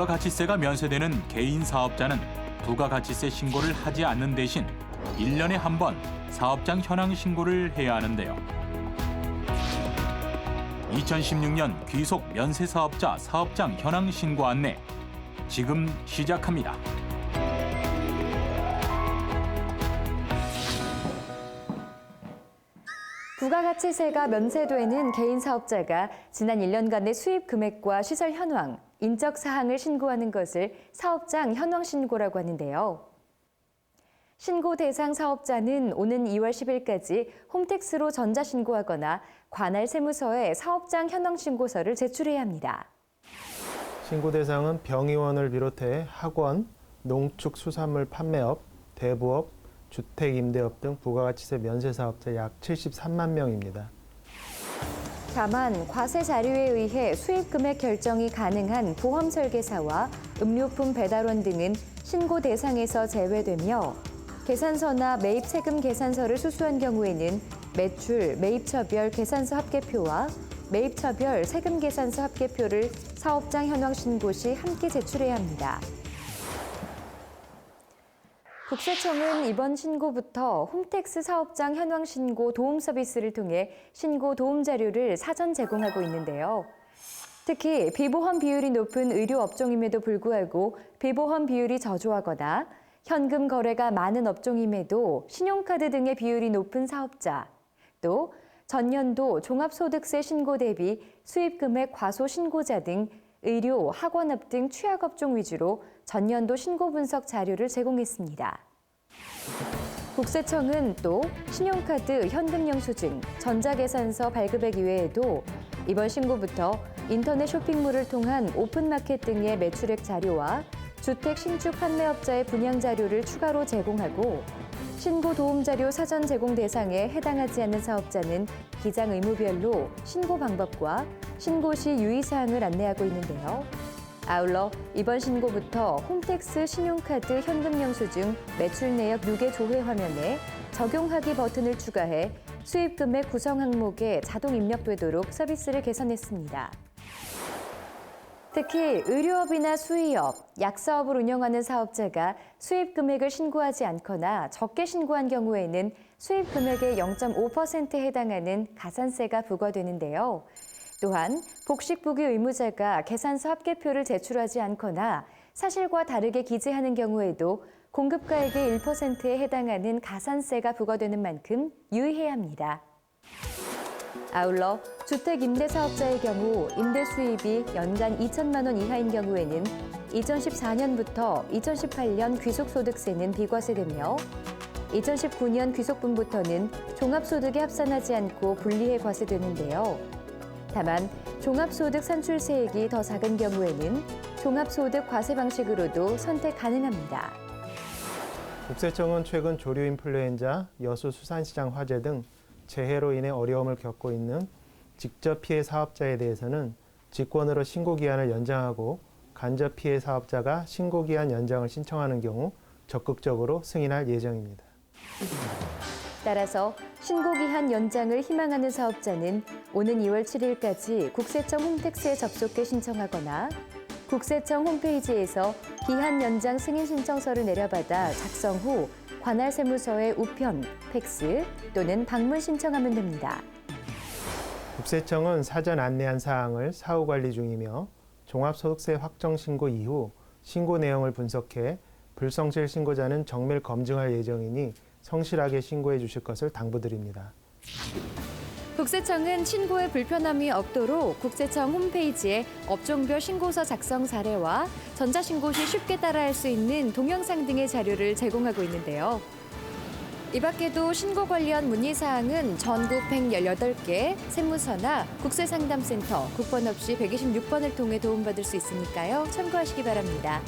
부가가치세가 면세되는 개인 사업자는 부가가치세 신고를 하지 않는 대신 1년에 한 번 사업장 현황 신고를 해야 하는데요. 2016년 귀속 면세사업자 사업장 현황 신고 안내 지금 시작합니다. 부가가치세가 면세되는 개인 사업자가 지난 1년간의 수입 금액과 시설 현황, 인적 사항을 신고하는 것을 사업장 현황 신고라고 하는데요. 신고 대상 사업자는 오는 2월 10일까지 홈택스로 전자신고하거나 관할 세무서에 사업장 현황 신고서를 제출해야 합니다. 신고 대상은 병의원을 비롯해 학원, 농축수산물 판매업, 대부업, 주택임대업 등 부가가치세 면세 사업자 약 73만 명입니다. 다만 과세 자료에 의해 수입 금액 결정이 가능한 보험 설계사와 음료품 배달원 등은 신고 대상에서 제외되며 계산서나 매입 세금 계산서를 수수한 경우에는 매출, 매입처별 계산서 합계표와 매입처별 세금 계산서 합계표를 사업장 현황 신고 시 함께 제출해야 합니다. 국세청은 이번 신고부터 홈택스 사업장 현황 신고 도움 서비스를 통해 신고 도움 자료를 사전 제공하고 있는데요. 특히 비보험 비율이 높은 의료 업종임에도 불구하고 비보험 비율이 저조하거나 현금 거래가 많은 업종임에도 신용카드 등의 비율이 높은 사업자, 또 전년도 종합소득세 신고 대비 수입금액 과소 신고자 등 의료, 학원업 등 취약업종 위주로 전년도 신고 분석 자료를 제공했습니다. 국세청은 또 신용카드, 현금 영수증, 전자계산서 발급액 이외에도 이번 신고부터 인터넷 쇼핑몰을 통한 오픈마켓 등의 매출액 자료와 주택 신축 판매업자의 분양 자료를 추가로 제공하고 신고 도움 자료 사전 제공 대상에 해당하지 않는 사업자는 기장 의무별로 신고 방법과 신고 시 유의사항을 안내하고 있는데요. 아울러 이번 신고부터 홈택스 신용카드 현금 영수증 매출 내역 유계 조회 화면에 적용하기 버튼을 추가해 수입 금액 구성 항목에 자동 입력되도록 서비스를 개선했습니다. 특히 의료업이나 수의업, 약사업을 운영하는 사업자가 수입 금액을 신고하지 않거나 적게 신고한 경우에는 수입 금액의 0.5%에 해당하는 가산세가 부과되는데요. 또한 복식부기 의무자가 계산서 합계표를 제출하지 않거나 사실과 다르게 기재하는 경우에도 공급가액의 1%에 해당하는 가산세가 부과되는 만큼 유의해야 합니다. 아울러 주택 임대사업자의 경우 임대 수입이 연간 2천만 원 이하인 경우에는 2014년부터 2018년 귀속소득세는 비과세되며 2019년 귀속분부터는 종합소득에 합산하지 않고 분리해 과세되는데요. 다만 종합소득 산출세액이 더 작은 경우에는 종합소득 과세 방식으로도 선택 가능합니다. 국세청은 최근 조류 인플루엔자, 여수 수산시장 화재 등 재해로 인해 어려움을 겪고 있는 직접 피해 사업자에 대해서는 직권으로 신고 기한을 연장하고 간접 피해 사업자가 신고 기한 연장을 신청하는 경우 적극적으로 승인할 예정입니다. 따라서 신고 기한 연장을 희망하는 사업자는 오는 2월 7일까지 국세청 홈택스에 접속해 신청하거나 국세청 홈페이지에서 기한 연장 승인 신청서를 내려받아 작성 후 관할 세무서에 우편, 팩스 또는 방문 신청하면 됩니다. 국세청은 사전 안내한 사항을 사후 관리 중이며 종합소득세 확정 신고 이후 신고 내용을 분석해 불성실 신고자는 정밀 검증할 예정이니 성실하게 신고해 주실 것을 당부드립니다. 국세청은 신고에 불편함이 없도록 국세청 홈페이지에 업종별 신고서 작성 사례와 전자신고 시 쉽게 따라할 수 있는 동영상 등의 자료를 제공하고 있는데요. 이 밖에도 신고 관련 문의사항은 전국 118개 세무서나 국세상담센터 국번 없이 126번을 통해 도움받을 수 있으니까요. 참고하시기 바랍니다.